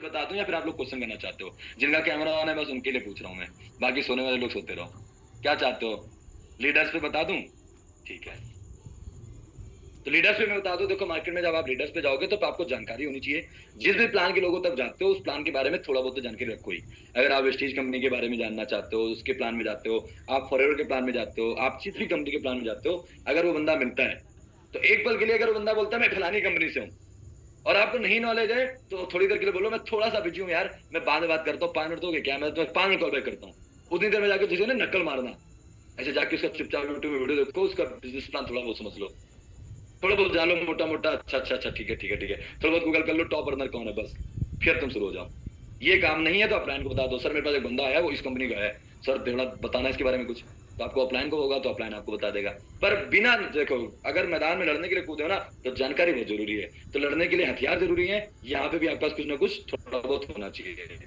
बता दूं या फिर आप लोग क्वेश्चन करना चाहते हो? जिनका कैमरा ऑन है बस उनके लिए पूछ रहा हूँ मैं, बाकी सोने वाले लोग सोते रहो। क्या चाहते हो, लीडर्स पे बता दूं? ठीक है, तो लीडर्स पे मैं बता दूं। देखो मार्केट में जब आप लीडर्स पे जाओगे तो आपको जानकारी होनी चाहिए। जिस भी प्लान के लोगों तक जाते हो उस प्लान के बारे में थोड़ा बहुत तो जानकारी रखो ही। अगर आप वेस्टीज कंपनी के बारे में जानना चाहते हो, उसके प्लान में जाते हो, आप फॉरएवर के प्लान में जाते हो, आप किसी भी कंपनी के प्लान में जाते हो, अगर वो बंदा मिलता है तो एक पल के लिए अगर वो बंदा बोलता है मैं फलानी कंपनी से हूँ और आपको नहीं नॉलेज है तो थोड़ी देर के लिए बोलो मैं थोड़ा सा बिजी हूँ यार, मैं बाद में बात करता हूँ, 5 मिनट दोगे क्या, मैं तुम्हें 5 मिनट कॉल बैक करता हूँ। उतनी देर में जाकर जिसे ना नकल मारना, ऐसे जाके उसका चुपचाप यूट्यूब में वीडियो देखो, उसका बिजनेस प्लान थोड़ा बहुत समझ लो, थोड़ा बहुत जान लो मोटा मोटा, अच्छा अच्छा अच्छा ठीक है ठीक है ठीक है, थोड़ा बहुत गूगल कर लो टॉप अर्नर कौन है, बस फिर तुम शुरू हो जाओ। ये काम नहीं है तो अपलाइन को बता दो, सर मेरे पास एक बंदा आया वो इस कंपनी का है, सर थोड़ा बताना इसके बारे में कुछ, तो आपको अपलाइन को होगा तो अपलाइन आपको बता देगा। पर बिना देखो, अगर मैदान में लड़ने के लिए कूदे हो ना तो जानकारी बहुत जरूरी है, तो लड़ने के लिए हथियार जरूरी है, यहाँ पे भी आपके पास कुछ ना कुछ थोड़ा बहुत होना चाहिए।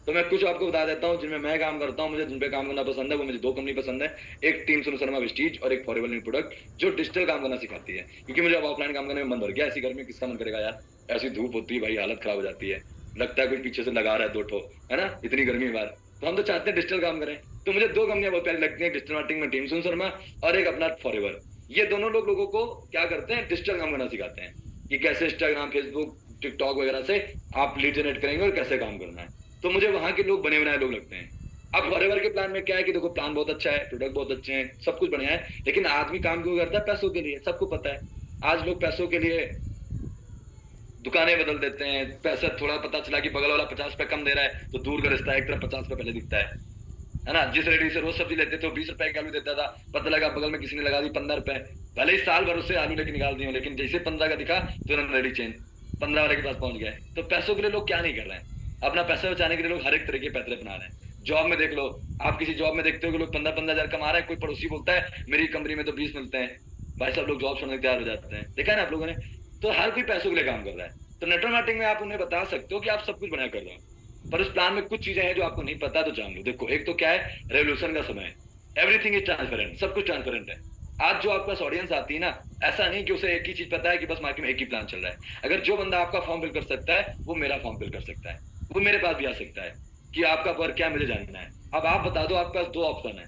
तो मैं कुछ आपको बता देता हूँ जिनमें मैं काम करता हूँ, मुझे जिन पे काम करना पसंद है, वो मुझे 2 कंपनी पसंद है। एक टीम सुनो शर्मा विस्टीज और एक फॉरएवर प्रोडक्ट, जो डिजिटल काम करना सिखाती है। क्योंकि मुझे अब ऑफलाइन काम करने में मन भर गया, ऐसी गर्मी में किसका मन करेगा यार, ऐसी धूप होती है भाई हालत खराब हो जाती है, लगता है कोई पीछे से लगा रहा है 2 ठो, है ना, इतनी गर्मी में बाहर। तो हम तो चाहते हैं डिजिटल काम करें, तो मुझे 2 कंपनियां बहुत प्यारी लगती हैं, डिजिटल मार्केटिंग में टीम सुन शर्मा और एक अपना फॉरएवर। ये दोनों लोग लोगों को क्या करते हैं, डिजिटल काम करना सिखाते हैं कि कैसे इंस्टाग्राम फेसबुक टिकटॉक वगैरह से आप लीड जनरेट करेंगे और कैसे काम करना है। तो मुझे वहां के लोग बने बनाए लोग लगते हैं। अब फॉरएवर के प्लान में क्या है कि देखो प्लान बहुत अच्छा है, प्रोडक्ट बहुत अच्छे हैं, सब कुछ बढ़िया है, लेकिन आदमी काम क्यों करता है, पैसों के लिए, सबको पता है। आज लोग पैसों के लिए दुकानें बदल देते हैं, पैसा थोड़ा पता चला कि बगल वाला 50 रुपए कम दे रहा है तो दूर का रिश्ता है, एक तरफ 50 रुपए पहले दिखता है ना। जिस रेडी से रोज सब्जी लेते थे 20 रुपए की आलू देता था, पता लगा बगल में किसी ने लगा दी 15 रुपए, भले ही साल भर उससे आलू लेके निकाल दिए, लेकिन जैसे 15 का दिखा तुरंत रेडी चेंज, 15 वाले के पास पहुंच गए। तो पैसों के लिए लोग क्या नहीं कर रहे हैं, अपना पैसा बचाने के लिए लोग हर एक तरह के पैतरे अपना रहे हैं। जॉब में देख लो, आप किसी जॉब में देखते हो कि लोग 15-15 हजार कमा रहे हैं, कोई पड़ोसी बोलता है मेरी कंपनी में तो 20 मिलते हैं, भाई सब लोग जॉब छोड़ने को तैयार हो जाते हैं, देखा है ना आप लोगों ने। तो हर कोई पैसों के लिए काम कर रहा है। तो नेटवर्क मार्केटिंग में आप उन्हें बता सकते हो कि आप सब कुछ बना कर रहे हो, पर उस प्लान में कुछ चीजें हैं जो आपको नहीं पता, तो जान लो। देखो एक तो क्या है, रेवोल्यूशन का समय है, एवरीथिंग इज ट्रांसपेरेंट, सब कुछ ट्रांसपेरेंट है। आज जो आपके पास ऑडियंस आती है ना, ऐसा नहीं कि उसे एक ही चीज पता है कि बस मार्केट में एक ही प्लान चल रहा है। अगर जो बंदा आपका फॉर्म फिल कर सकता है वो मेरा फॉर्म फिल कर सकता है, वो मेरे पास भी आ सकता है कि आपका वर्क क्या मुझे जानना है। अब आप बता दो, आपके पास 2 ऑप्शन है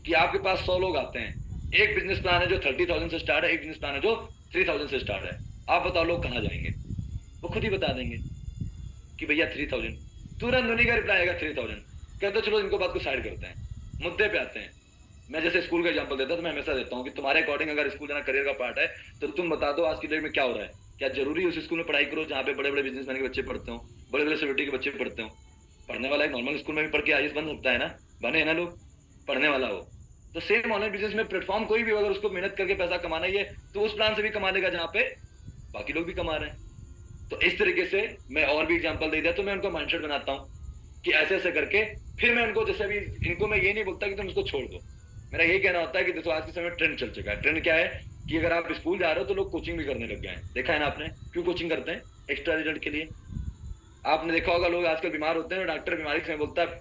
कि आपके पास 100 लोग आते हैं, एक बिजनेस प्लान है जो 30,000 से स्टार्ट है, एक बिजनेस प्लान है जो 3,000 से स्टार्ट है। आप बताओ लोग कहाँ जाएंगे, वो खुद ही बता देंगे कि भैया 3,000, तुरंत उन्हीं का रिप्लाई आएगा 3,000। कहते चलो इनको बात को साइड करते हैं, मुद्दे पे आते हैं। मैं जैसे स्कूल का एग्जांपल देता हूं तो मैं हमेशा देता हूं कि तुम्हारे अकॉर्डिंग अगर स्कूल जाना करियर का पार्ट है तो तुम बता दो आज की डेट में क्या हो रहा है, क्या जरूरी है उस स्कूल में पढ़ाई करो जहाँ पे बड़े बड़े बिजनेसमैन के बच्चे पढ़ते हो, बड़े बड़े सेलिब्रिटी के बच्चे पढ़ते हो? पढ़ने वाला एक नॉर्मल स्कूल में भी पढ़ के आईएएस बन सकता है ना, बने है ना लोग, पढ़ने वाला हो। तो सेम ऑनलाइन बिजनेस में प्लेटफॉर्म कोई भी, अगर उसको मेहनत करके पैसा कमाना ही है तो उस प्लान से भी कमा लेगा जहाँ पे बाकी लोग भी कमा रहे हैं। तो इस तरीके से मैं और भी एग्जांपल दे दिया, तो मैं उनको माइंडसेट बनाता हूँ कि ऐसे ऐसे करके फिर मैं उनको, जैसे भी इनको मैं ये नहीं बोलता कि तुम इसको छोड़ दो, मेरा यही कहना होता है कि देखो आज के समय में ट्रेंड चल चुका है। ट्रेंड क्या है कि अगर आप स्कूल जा रहे हो तो लोग कोचिंग भी करने लग गए हैं, देखा है ना आपने, क्यों कोचिंग करते हैं, एक्स्ट्रा रिजल्ट के लिए। आपने देखा होगा लोग आजकल बीमार होते हैं, डॉक्टर बीमारी से बोलता है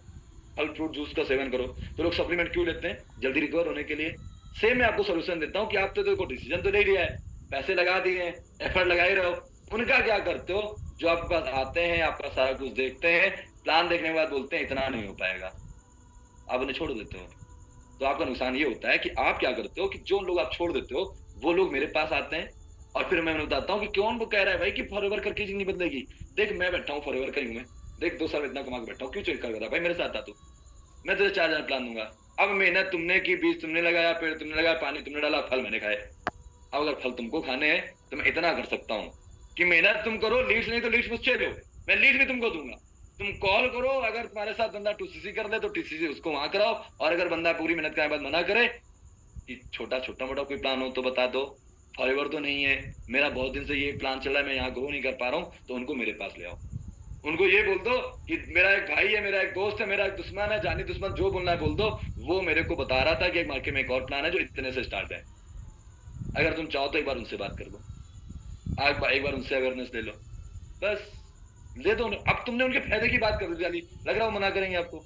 फल फ्रूट जूस का सेवन करो, तो लोग सप्लीमेंट क्यों लेते हैं, जल्दी रिकवर होने के लिए। सेम मैं आपको सोल्यूशन देता हूँ कि आप तो देखो डिसीजन तो ले लिया है, पैसे लगा दिए हैं, एफर्ट लगा ही रहो, उनका क्या करते हो, जो आपके पास आते हैं आपका सारा कुछ देखते हैं, प्लान देखने के बाद बोलते हैं इतना नहीं हो पाएगा, आप उन्हें छोड़ देते हो। तो आपका नुकसान ये होता है कि आप क्या करते हो कि जो लोग आप छोड़ देते हो वो लोग मेरे पास आते हैं और फिर मैं उन्हें बताता हूँ कि कौन वो कह रहा है भाई कि फॉरएवर करके जिंदगी बदलेगी। देख मैं बैठा हूँ फॉरएवर का ही हूँ मैं, देख 2 साल इतना कमा के बैठा हूँ, क्यों चेक कर रहा भाई, मेरे साथ आ तू, मैं तुझे 4,000 प्लान दूंगा। अब मेहनत तुमने की, बीज तुमने लगाया, पेड़ तुमने लगाया, पानी तुमने डाला, फल मैंने खाए। अब अगर फल तुमको खाने हैं तो मैं इतना कर सकता हूँ कि मेहनत तुम करो, लीड्स नहीं तो लीड्स मुझसे लो, मैं लीड भी तुमको दूंगा। तुम कॉल करो, अगर तुम्हारे साथ बंदा टूसीसी कर दे तो टीसीसी उसको वहां कराओ, और अगर बंदा पूरी मेहनत करने के बाद मना करे कि छोटा छोटा मोटा कोई प्लान हो तो बता दो, फॉरएवर तो नहीं है, मेरा बहुत दिन से ये प्लान चल रहा है, मैं यहाँ ग्रो नहीं कर पा रहा हूँ, तो उनको मेरे पास ले आओ। उनको ये बोल दो कि मेरा एक भाई है, मेरा एक दोस्त है, मेरा एक दुश्मन है, जानी दुश्मन जो बोलना है बोल दो, वो मेरे को बता रहा था कि एक मार्केट में एक और प्लान है जो इतने से स्टार्ट है, अगर तुम चाहो तो एक बार उनसे बात कर दो, एक बार उनसे अवेयरनेस ले लो, बस ले दो। अब तुमने उनके फायदे की बात कर दी, लग रहा वो मना करेंगे आपको।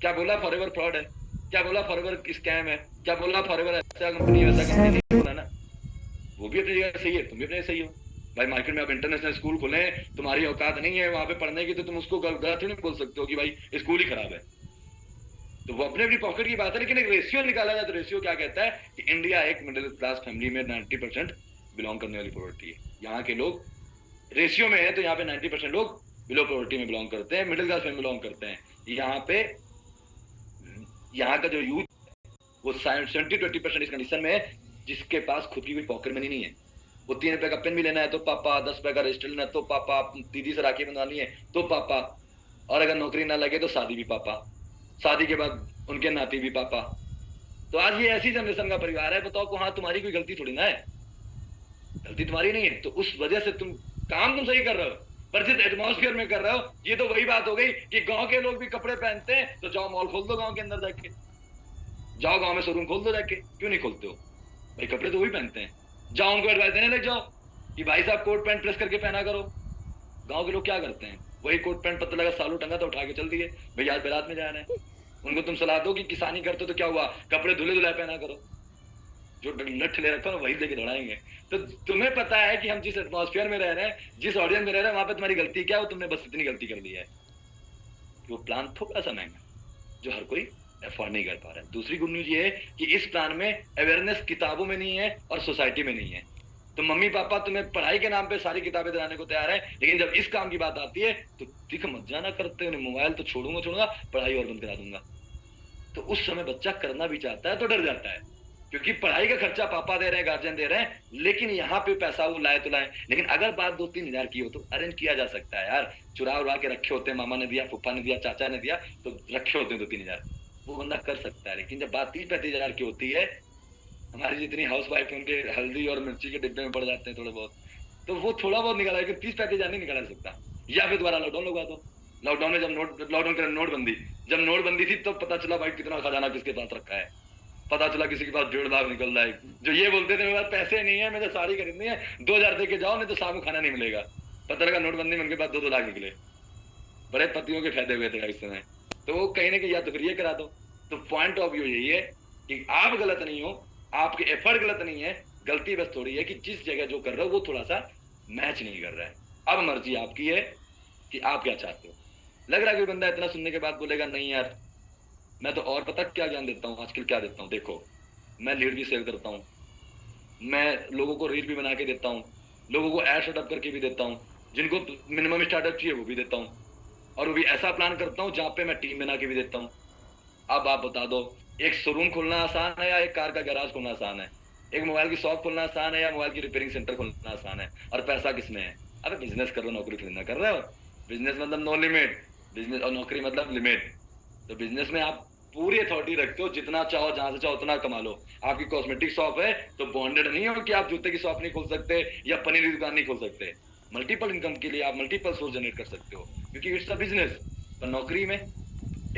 क्या बोला फॉरएवर फ्रॉड है, क्या बोला फॉरएवर स्कैम है, क्या बोला फॉरएवर ऐसा कंपनी वैसा कंपनी, नहीं बोला ना। वो भी अपनी जगह सही है, तुम भी अपनी जगह सही हो, भाई मार्केट में आप इंटरनेशनल स्कूल खोले, तुम्हारी औकात नहीं है वहां पे पढ़ने की, तो तुम उसको गलत नहीं बोल सकते हो कि भाई स्कूल ही खराब है। तो वो अपने अपनी पॉकेट की बात है, लेकिन एक रेशियो निकाला जाए तो रेशियो क्या कहता है कि इंडिया एक मिडिल क्लास फैमिली में 90% बिलोंग करने वाली प्रोवर्टी है। यहाँ के लोग रेशियो में है तो यहाँ पे 90% लोग बिलो प्रोवर्टी में बिलोंग करते हैं, मिडिल क्लास में बिलोंग करते हैं। यहाँ पे यहाँ का जो यूथ वो 70-20% इस कंडीशन में है जिसके पास खुद की कोई पॉकेट मनी नहीं है। वो 3 रुपए का पेन भी लेना है तो पापा, 10 रुपए का रजिस्टर लेना है तो पापा, दीदी से राखी बंधवानी है तो पापा, और अगर नौकरी ना लगे तो शादी भी पापा, शादी के बाद उनके नाती भी पापा। तो आज ये ऐसी जनरेशन का परिवार है। बताओ को हाँ तुम्हारी कोई गलती थोड़ी ना है, गलती तुम्हारी नहीं है, तो उस वजह से तुम सही कर रहे हो, पर जिस एटमॉस्फेयर में कर रहे हो, ये तो वही बात हो गई कि गांव के लोग भी कपड़े पहनते हैं तो जाओ मॉल खोल दो, गांव के अंदर जाके जाओ, गांव में शोरूम खोल दो जाके, क्यों नहीं खोलते हो भाई, कपड़े तो वही पहनते हैं। जाओ उनको एडवाइस देने लग जाओ कि भाई साहब कोट पैंट प्रेस करके पहना करो। गांव के लोग क्या करते हैं, वही कोट पैंट पता लगा सालू टंगा तो उठा के चल दिए, भाई आज बारात में जा रहे हैं। उनको तुम सलाह दो कि किसानी करते तो क्या हुआ, कपड़े धुले धुलाए पहना करो, जो लठ ले रखा है वही लेके दौड़ाएंगे। तो तुम्हें पता है कि हम जिस एटमॉस्फेयर में रह रहे हैं, जिस ऑडियंस में रह रहे हैं, वहां पे तुम्हारी गलती क्या है, वो तुमने बस इतनी गलती कर दी है कि वो प्लान थोड़ा सा महंगा जो हर कोई अफोर्ड नहीं कर पा रहा है। दूसरी गुड न्यूज ये है कि इस प्लान में अवेयरनेस किताबों में नहीं है और सोसाइटी में नहीं है। तो मम्मी पापा तुम्हें पढ़ाई के नाम पे सारी किताबें दिलाने को तैयार है, लेकिन जब इस काम की बात आती है तो दिख मत जाना करते हो, मोबाइल तो छोड़ूंगा, पढ़ाई और बंद करा दूंगा। तो उस समय बच्चा करना भी चाहता है तो डर जाता है, क्योंकि पढ़ाई का खर्चा पापा दे रहे हैं, गार्जियन दे रहे हैं, लेकिन यहाँ पे पैसा वो लाए तो लाए। लेकिन अगर बात 2-3 हजार की हो तो अरेंज किया जा सकता है यार, चुरा उड़ा के रखे होते हैं, मामा ने दिया, फूफा ने दिया, चाचा ने दिया, तो रखे होते हैं 2-3 हजार, वो बंदा कर सकता है। लेकिन जब बात 30-35 हजार की होती है, हमारी जितनी हाउस वाइफ उनके हल्दी और मिर्ची के डिब्बे में पड़ जाते हैं थोड़े बहुत, तो वो थोड़ा बहुत निकाला, लेकिन 30-35 हजार नहीं निकाला सकता। या फिर दोबारा लॉकडाउन लगा दो। लॉकडाउन में जब नोटबंदी थी तो पता चला भाई कितना खजाना किसके पास रखा है, पता चला किसी के पास 1.5 लाख निकल रहा है। जो ये बोलते थे मेरे पास पैसे नहीं है, मुझे साड़ी खरीदनी है, 2000 दे के जाओ नहीं तो शाम को खाना नहीं मिलेगा, पता लगा नोटबंदी में उनके पास 2-2 लाख निकले। बड़े पतियों के फायदे हुए थे इस समय। तो वो कहीं ना कहीं या तो फिर ये करा दो। तो पॉइंट ऑफ व्यू यही है कि आप गलत नहीं हो, आपके एफर्ट गलत नहीं है, गलती बस थोड़ी है कि जिस जगह जो कर रहे हो वो थोड़ा सा मैच नहीं कर रहा है। अब मर्जी आपकी है कि आप क्या चाहते हो। लग रहा है कि बंदा इतना सुनने के बाद बोलेगा नहीं यार मैं तो और पता क्या ज्ञान देता हूँ आजकल, क्या देता हूँ, देखो मैं लीड भी सेल करता हूँ, मैं लोगों को रील भी बना के देता हूँ, लोगों को एड सेटअप करके भी देता हूँ, जिनको मिनिमम स्टार्टअप चाहिए वो भी देता हूँ, और वो भी ऐसा प्लान करता हूँ जहाँ पे मैं टीम बना के भी देता हूँ। अब आप बता दो, एक शोरूम खोलना आसान है या एक कार का गैराज खोलना आसान है, एक मोबाइल की शॉप खोलना आसान है या मोबाइल की रिपेयरिंग सेंटर खोलना आसान है, और पैसा किसमें है। अरे बिजनेस कर लो, नौकरी थोड़ी ना कर रहे हो। बिजनेस मतलब नो लिमिट, बिजनेस और नौकरी मतलब लिमिट। तो बिजनेस में आप पूरी अथॉरिटी रखते हो, जितना चाहो जहां से चाहो उतना कमा लो। आपकी कॉस्मेटिक शॉप है तो बॉन्डेड नहीं हो कि आप जूते की शॉप नहीं खोल सकते या पनीर की दुकान नहीं खोल सकते। मल्टीपल इनकम के लिए आप मल्टीपल सोर्स जनरेट कर सकते हो, क्योंकि इट्स अ बिजनेस। पर नौकरी में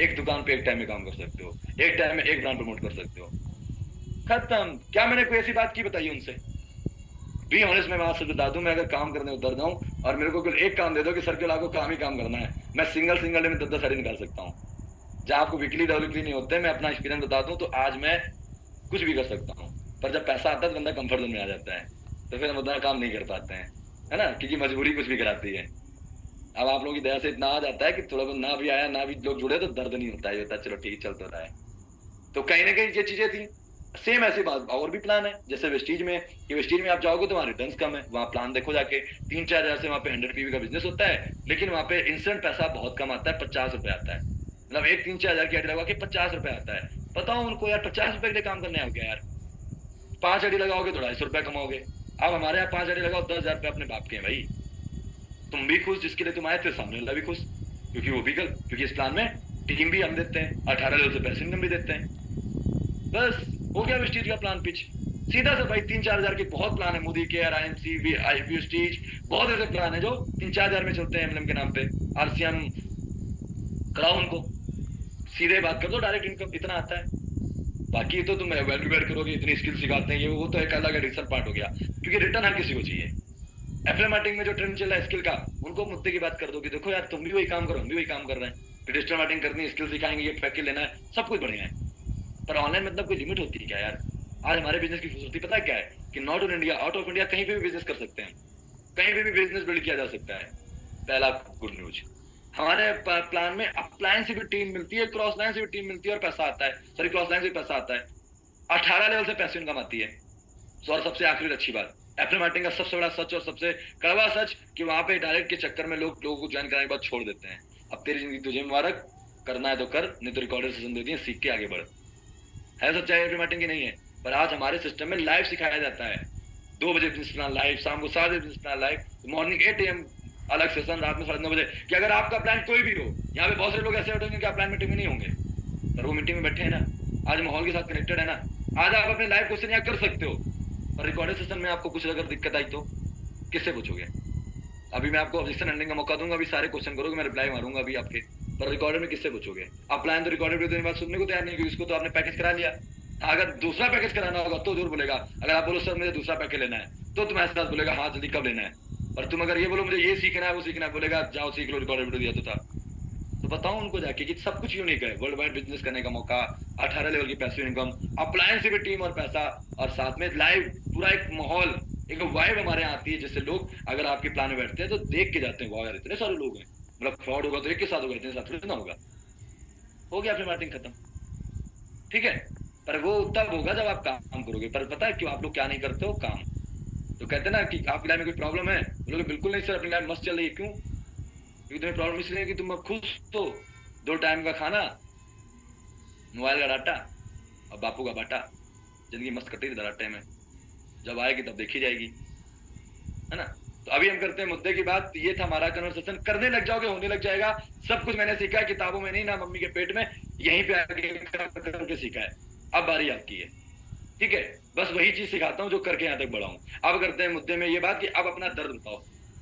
एक दुकान पे एक टाइम में काम कर सकते हो, एक टाइम में एक ब्रांड प्रमोट कर सकते हो, खत्म। क्या मैंने कोई ऐसी बात की बताई उनसे? बी ऑनेस्ट, मैं वहां से बता दूं, मैं अगर काम करने उतर जाऊं और मेरे को केवल एक काम दे दो कि सर केवल आपको काम ही काम करना है, मैं सिंगल डे में 10-10 साड़ी निकाल सकता हूँ। जहाँ आपको वीकली डेवलपली नहीं होते, मैं अपना एक्सपीरियंस बता दूं तो आज मैं कुछ भी कर सकता हूँ। पर जब पैसा आता है तो बंदा कंफर्ट जोन में आ जाता है, तो फिर हम उतना काम नहीं कर पाते हैं, है ना, क्योंकि मजबूरी कुछ भी कराती है। अब आप लोगों की दया से इतना आ जाता है कि थोड़ा बहुत ना भी आया ना भी लोग जुड़े तो दर्द नहीं होता है, होता है चलो ठीक चलता रहा है। तो कहीं ना कहीं ये चीजें थी। सेम ऐसी बात और भी प्लान है, जैसे वेस्टीज में, कि वेस्टीज में आप जाओगे तो वहाँ रिटर्न्स कम है, वहाँ प्लान देखो जाके 3-4 हजार से वहाँ पे 100 पीवी का बिजनेस होता है, लेकिन वहाँ पे इंस्टेंट पैसा बहुत कम आता है, 50 रुपए आता है। मतलब एक 3-4 हजार की आईडी लगा के 50 रुपए आता है। बताओ उनको यार 50 रुपए के लिए काम करने आओगे यार, 5 आईडी लगाओगे तो 250 रुपए कमाओगे। अब हमारे यहाँ 5 आईडी लगाओ 10,000 रुपए अपने बाप के हैं भाई। तुम भी खुश जिसके लिए तुम आए थे, सामने वाला भी खुश, क्योंकि वो भी क्योंकि इस प्लान में टीम भी हम देते हैं, 18 लेवल से पैसे इनकम भी देते हैं। बस हो गया वेस्टीज का प्लान पिच सीधा से भाई। 3-4 हजार के बहुत प्लान है, मोदी केयर, आईएमसी, वेस्टीज, बहुत ऐसे प्लान है जो 3-4 हजार में चलते हैं एमएलएम के नाम पे। आरसीएम कराओ उनको, सीधे बात कर दो, डायरेक्ट इनकम इतना आता है। बाकी तो तुम एवेल्यूएट करोगे, इतनी स्किल सिखाते हैं ये वो तो एक अलग एडिशनल पार्ट हो गया, क्योंकि रिटर्न हर किसी को चाहिए। एफएम मार्केटिंग में जो ट्रेंड चल रहा है स्किल का, उनको मुद्दे की बात कर दो कि देखो यार तुम भी वही काम करो, हम भी वही काम कर रहे हैं, डिजिटल मार्केटिंग करनी है, स्किल सिखाएंगे, ये पैकेज लेना है, सब कुछ बढ़िया है। पर ऑनलाइन मतलब कोई लिमिट होती है क्या यार? आज हमारे बिजनेस की खूबसूरती पता है क्या है कि not in India, out of India कहीं पे भी बिजनेस कर सकते हैं। कहीं भी बिजनेस बिल्ड किया जा सकता है। पहला गुड न्यूज, हमारे प्लान में अपलायंस से भी टीम मिलती है, क्रॉस लाइन से भी टीम मिलती है और पैसा आता है, सॉरी क्रॉस लाइन से भी पैसा आता है। 18 लेवल से पैसे इनकम आती है। और सबसे आखिरी अच्छी बात, एफिलिएट मार्केटिंग का सबसे बड़ा सच और सबसे कड़वा सच कि वहां पे डायरेक्ट के चक्कर में लोगों को ज्वाइन कराने के बाद छोड़ देते हैं। अब तेरी जिंदगी तुझे मुबारक, करना है तो कर, नहीं तो रिकॉर्डेड सेशन दे दिए, सीख के आगे बढ़। है सच्चाई, एफिलिएट मार्केटिंग की नहीं है। पर आज हमारे सिस्टम में लाइव सिखाया जाता है, 2 बजे बिजनेस प्लान लाइव, शाम को 7 बजे business plan live, morning 8 AM अलग सेशन, रात में 9:30 बजे। कि अगर आपका प्लान कोई भी हो, यहाँ पे बहुत सारे लोग ऐसे बैठे होंगे कि आप प्लान मीटिंग में नहीं होंगे, पर वो मीटिंग में बैठे हैं ना, आज माहौल के साथ कनेक्टेड है ना, आज आप अपने लाइव क्वेश्चन यहाँ कर सकते हो। और रिकॉर्डेड सेशन में आपको कुछ अगर दिक्कत आई तो किससे पूछोगे? अभी मैं आपको ऑब्जेक्शन हैंडलिंग का मौका दूंगा, अभी सारे क्वेश्चन करोगे, मैं रिप्लाई मारूंगा अभी आपके, पर रिकॉर्डेड में किससे पूछोगे? आप प्लान तो रिकॉर्डेड वीडियो देने बाद सुनने को तैयार नहीं, क्योंकि इसको तो आपने पैकेज करा लिया। अगर दूसरा पैकेज कराना होगा तो जरूर बोलेगा। अगर आप बोलो सर मुझे दूसरा पैकेज लेना है, तो तुम्हारे साथ बोलेगा हाँ जल्दी कब लेना है। और तुम अगर ये बोलो मुझे ये सीखना है वो सीखना है, बोलेगा जाओ सीख लो, रिकॉर्डेड वीडियो दिया तो था। तो बताओ उनको जाके कि सब कुछ यूनिक है, वर्ल्ड वाइड बिजनेस करने का मौका, 18 लेवल की पैसिव इनकम, अप्लायंस से भी टीम और पैसा, और साथ में लाइव पूरा एक माहौल, एक वाइब हमारे यहाँ आती है, जिससे लोग अगर आपके प्लान में बैठते हैं तो देख के जाते हैं, वाह यार इतने सारे लोग हैं, मतलब फ्रॉड होगा तो एक के साथ होगा, इतने साथ थोड़ी ना होगा। हो गया फिर मार्केटिंग खत्म, ठीक है। पर वो तब होगा जब आप काम करोगे। पर पता है क्यों आप लोग क्या नहीं करते हो? काम। तो कहते हैं ना कि आपकी लाइफ में कोई प्रॉब्लम है, बोलोगे बिल्कुल नहीं सर अपनी लाइफ मस्त चल रही है। क्यों? क्योंकि तुम्हें प्रॉब्लम इसलिए है कि तुम खुश हो, 2 टाइम का खाना, मोबाइल का डाटा और बापू का बाटा, जिंदगी मस्त कट रही दराटे में, जब आएगी तब देखी जाएगी, है ना। तो अभी हम करते हैं मुद्दे की बात। ये था हमारा कन्वर्सेशन, करने लग जाओगे होने लग जाएगा। सब कुछ मैंने सीखा है किताबों में नहीं, ना मम्मी के पेट में, यहीं पे आके करके सीखा है। अब बारी आपकी है, ठीक है। बस वही चीज सिखाता हूँ जो करके यहाँ तक बढ़ा हूँ। अब करते हैं मुद्दे में ये बात कि अब अपना दर्द बताओ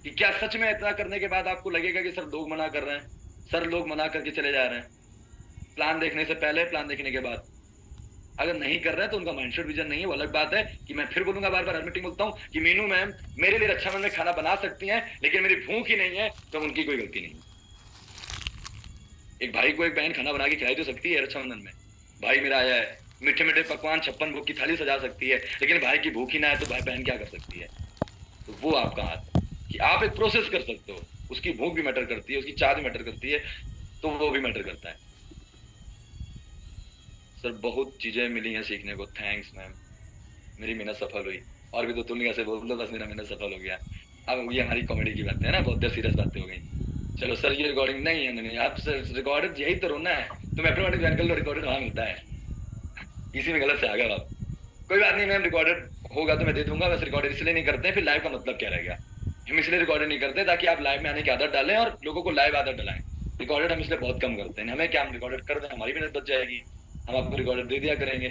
कि क्या सच में इतना करने के बाद आपको लगेगा कि सर लोग मना कर रहे हैं, सर लोग मना करके चले जा रहे हैं, प्लान देखने से पहले, प्लान देखने के बाद। अगर नहीं कर रहे हैं तो उनका माइंडसेट विजन नहीं है, वो अलग बात है। कि मैं फिर बोलूंगा, बार बार हर मीटिंग बोलता हूँ कि मीनू मैम मेरे लिए रक्षाबंधन में खाना बना सकती हैं, लेकिन मेरी भूख ही नहीं है, तो उनकी कोई गलती नहीं। एक भाई को एक बहन खाना बना के खिलाई तो सकती है रक्षाबंधन में, भाई मेरा आया है, मीठे मीठे पकवान 56 भोग की थाली सजा सकती है, लेकिन भाई की भूख ही ना है तो भाई बहन क्या कर सकती है? तो वो आपका हाथ है कि आप एक प्रोसेस कर सकते हो। उसकी भूख भी मैटर करती है, उसकी चाह भी मैटर करती है, तो वो भी मैटर करता है। सर बहुत चीजें मिली हैं सीखने को, थैंक्स मैम, मेरी मेहनत सफल हुई। और भी तो तुम ऐसे बोल दो बस मेरा मेहनत सफल हो गया। अब ये हमारी कॉमेडी की बातें है ना, बहुत देर सीरियस बातें हो गई। चलो सर ये रिकॉर्डिंग नहीं है, नहीं आप सर रिकॉर्डेड यही तो रोना है, तुम ऑटोमेटिक ज्वाइन कर लो, रिकॉर्डेड वहां मिलता है। इसी में गलत से आ गए आप। कोई बात नहीं मैम, रिकॉर्डेड होगा तो मैं दे दूंगा। बस रिकॉर्डेड इसलिए नहीं करते हैं, फिर लाइव का मतलब क्या रहेगा? हम इसलिए रिकॉर्डेड नहीं करते ताकि आप लाइव में आने की आदत डालें और लोगों को लाइव आदत डालें। रिकॉर्डेड हम इसलिए बहुत कम करते हैं, हमें क्या, हम रिकॉर्डेड कर दें हमारी मेहनत बच जाएगी, हम आपको रिकॉर्डेड दे दिया करेंगे,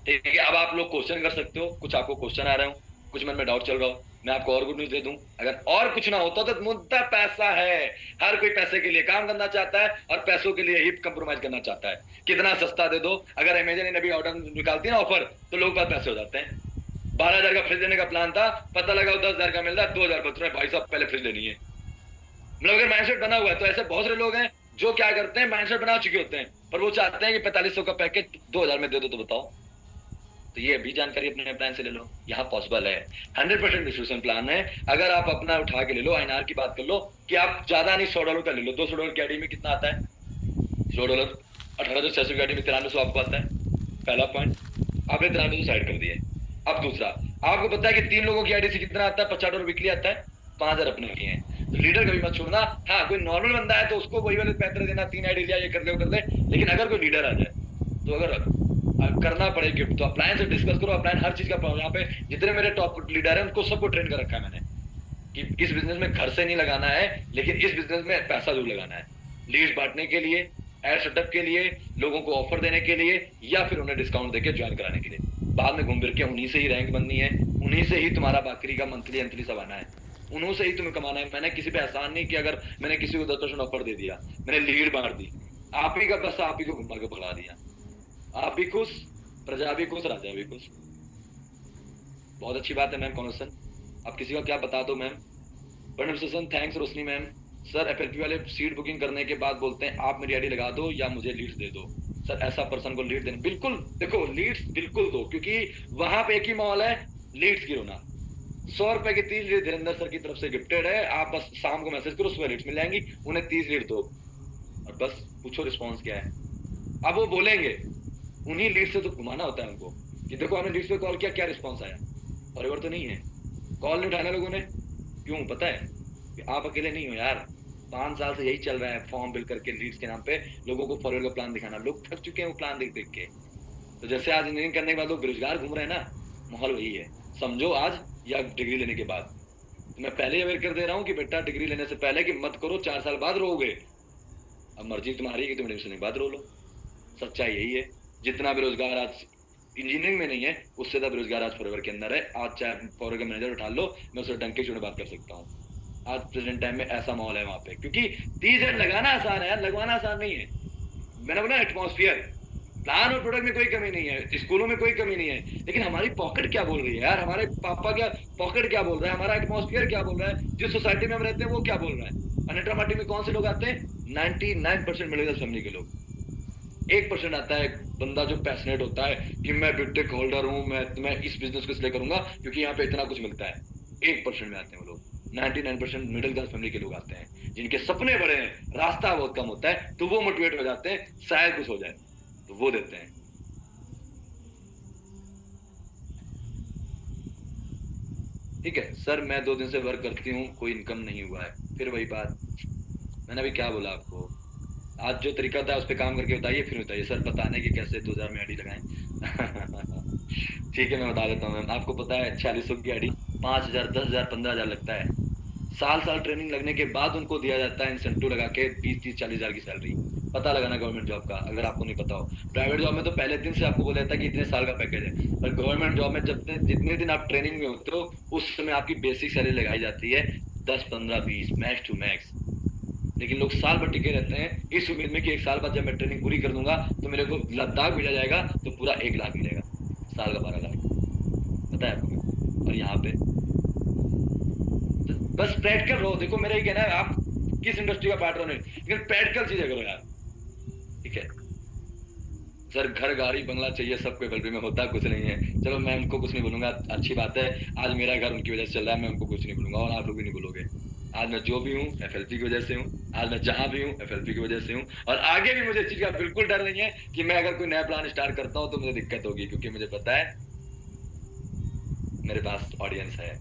ठीक है। अब आप लोग क्वेश्चन कर सकते हो, कुछ आपको क्वेश्चन आ रहे हो, कुछ मन में डाउट चल रहा हो, मैं आपको और गुड न्यूज दे दूं। अगर और कुछ ना होता तो मुद्दा पैसा है। हर कोई पैसे के लिए काम करना चाहता है और पैसों के लिए ही कंप्रोमाइज करना चाहता है। कितना सस्ता दे दो। अगर अमेजन ने अभी ऑर्डर निकालती है ना ऑफर, तो लोग पास पैसे हो जाते हैं। 12,000 का फ्रिज लेने का प्लान था, पता लगा 10,000 का मिल रहा है, 2,000 बच रहे हैं, भाई साहब पहले फ्रिज लेनी है। मतलब अगर माइंडसेट बना हुआ है तो ऐसे बहुत सारे लोग हैं जो क्या करते हैं, माइंडसेट बना चुके होते हैं, पर वो चाहते हैं कि 4500 का पैकेज 2,000 में दे दो। तो बताओ, तो ये भी जानकारी अपने प्लान से ले लो, यहाँ पॉसिबल है। 100% डिस्ट्रीब्यूशन प्लान है। अगर आप अपना उठा के ले लो, INR की बात कर लो कि आप ज्यादा नहीं $100 का ले लो, $200 की आईडी में कितना आता है? $100 18,600 की आईडी में 9300 आपको आता है। पहला पॉइंट आपने 9300 साइड कर दिए। अब दूसरा, आपको पता है कि 3 लोगों की आईडी से कितना आता है? $50 वीकली आता है, 5,000 अपने लिए हैं। तो लीडर कभी मत छोड़ना। हाँ कोई नॉर्मल बंदा है तो उसको वही वाले पैसे देना, 3 आईडी लिया, ये कर ले। लेकिन अगर कोई लीडर आ जाए तो अगर करना पड़े गिफ्ट, तो अपलायंस से डिस्कस करो। अपलायंस हर चीज का, यहाँ पे जितने मेरे टॉप लीडर हैं उनको सबको ट्रेन कर रखा है मैंने कि इस बिजनेस में घर से नहीं लगाना है, लेकिन इस बिजनेस में पैसा जरूर लगाना है। लीड्स बांटने के लिए, एड सेटअप के लिए, लोगों को ऑफर देने के लिए, या फिर उन्हें डिस्काउंट देके ज्वाइन कराने के लिए। बाद में घूम फिर के उन्हीं से ही रैंक बननी है, उन्हीं से ही तुम्हारा बाकरी का मंथली सब आना है, उन्हों से ही तुम्हें कमाना है। मैंने किसी पे एहसान नहीं किया। अगर मैंने किसी को 10% ऑफर दे दिया, मैंने लीड बांट दी, आप ही का पैसा आप ही को घुमा के पकड़ा दिया। आप भी खुश, प्रजा भी खुश, राजा भी खुश। बहुत अच्छी बात है मैम। कॉन्वर्सेशन आप किसी का क्या बता दो मैम। कॉन्वर्सेशन थैंक्स रोशनी मैम। सर FLP वाले सीट बुकिंग करने के बाद बोलते हैं आप मेरी आईडी लगा दो या मुझे लीड्स दे दो। सर ऐसा पर्सन को लीड देना, बिल्कुल देखो लीड्स बिल्कुल दो, क्योंकि वहां पे एक ही माहौल है, लीड्स की होना। 100 रुपए की 30 लीड धीरेन्द्र सर की तरफ से गिफ्टेड है, आप बस शाम को मैसेज करो, सुबह लीड्स मिल जाएंगी, उन्हें 30 लीड दो और बस पूछो रिस्पॉन्स क्या है। अब वो बोलेंगे, उन्हीं लीड से तो घुमाना होता है उनको कि देखो हमने लीड्स पे कॉल किया, क्या रिस्पॉन्स आया। फॉरएवर तो नहीं है, कॉल नहीं उठाना लोगों ने, क्यों पता है कि आप अकेले नहीं हो यार, 5 साल से यही चल रहा है, फॉर्म फिल करके लीड्स के नाम पे लोगों को फॉरएवर का प्लान दिखाना। लोग थक चुके हैं वो प्लान देख देख के। तो जैसे आज इंजीनियरिंग करने के बाद लोग बेरोजगार घूम रहे हैं ना, माहौल वही है, समझो आज या डिग्री लेने के बाद। तो मैं पहले अवेयर कर दे रहा हूँ कि बेटा डिग्री लेने से पहले कि मत करो, 4 साल बाद रोओगे। अब मर्जी तुम्हारी कि तुम एडमिशन के बाद रो लो, सच्चाई यही है। जितना बेरोजगार आज इंजीनियरिंग में नहीं है, उससे ज्यादा बेरोजगार आज फॉरएवर के अंदर है। आज चाहे फॉरएवर का मैनेजर उठा लो, मैं उससे डंके चुने बात कर सकता हूँ। आज प्रेजेंट टाइम में ऐसा माहौल है वहां पे, क्योंकि 30 हजार लगाना आसान है यार, लगवाना आसान नहीं है। मैंने बोला एटमॉस्फेयर, प्लान और प्रोडक्ट में कोई कमी नहीं है, स्कूलों में कोई कमी नहीं है, लेकिन हमारी पॉकेट क्या बोल रही है यार, हमारे पापा क्या पॉकेट क्या बोल रहा है, हमारा एटमॉस्फेयर क्या बोल रहा है, जिस सोसाइटी में हम रहते हैं वो क्या बोल रहा है। अनेट्रा माटी में कौन से लोग आते हैं? 99% मिडिल क्लास फैमिली के लोग। 1% आता है बंदा जो पैशनेट होता है कि मैं बिटेक होल्डर हूँ, मैं इस बिजनेस को इसलिए करूंगा क्योंकि यहाँ पे इतना कुछ मिलता है। 1% में आते हैं वो लोग। 99% मिडिल क्लास फैमिली के लोग आते हैं जिनके सपने बड़े हैं, रास्ता बहुत कम होता है, तो वो मोटिवेट हो जाते हैं, शायद कुछ हो जाए तो वो देते हैं। ठीक है सर, मैं 2 दिन से वर्क करती हूँ, कोई इनकम नहीं हुआ है। फिर वही बात, मैंने अभी क्या बोला आपको, आज जो तरीका था उस पर काम करके बताइए, फिर बताइए सर बताने की कैसे 2000 में आईडी लगाएं। ठीक है मैं बता देता हूँ मैम, आपको पता है 4600 की आईडी 5000, 10,000, 15,000 लगता है। साल ट्रेनिंग लगने के बाद उनको दिया जाता है इंसेंटिव लगा के 20-30-40,000 की सैलरी। पता लगाना गवर्नमेंट जॉब का, अगर आपको नहीं पता हो। प्राइवेट जॉब में तो पहले दिन से आपको बोला जाता है कि इतने साल का पैकेज है, पर गवर्नमेंट जॉब में जितने दिन आप ट्रेनिंग में होते हो उस समय आपकी बेसिक सैलरी लगाई जाती है 10, 15, 20 मैक्स टू मैक्स। लेकिन लोग साल भर टिके रहते हैं इस उम्मीद में कि 1 साल बाद जब मैं ट्रेनिंग पूरी कर दूंगा तो मेरे को लद्दाख भेजा जाएगा तो पूरा 1 लाख मिलेगा, साल का 12 लाख। पता है आपको? और यहाँ पे तो बस प्रैक्टिकल रहो। देखो मेरा ही कहना है, आप किस इंडस्ट्री का पार्ट रहो नहीं, लेकिन प्रैक्टिकल चीजें करो यार। ठीक है सर, घर गाड़ी बंगला चाहिए सबको, एफएलपी में होता कुछ नहीं है। चलो मैं उनको कुछ नहीं बोलूंगा, अच्छी बात है, आज मेरा घर उनकी वजह से चल रहा है, मैं उनको कुछ नहीं बोलूंगा और आप लोग भी नहीं बोलोगे। आज मैं जो भी हूँ एफएलपी की वजह से हूँ, आज मैं जहां भी हूँ एफएलपी की वजह से हूँ, और आगे भी मुझे इस चीज का बिल्कुल डर नहीं है कि मैं अगर कोई नया प्लान स्टार्ट करता हूँ तो मुझे दिक्कत होगी, क्योंकि मुझे पता है मेरे पास ऑडियंस है।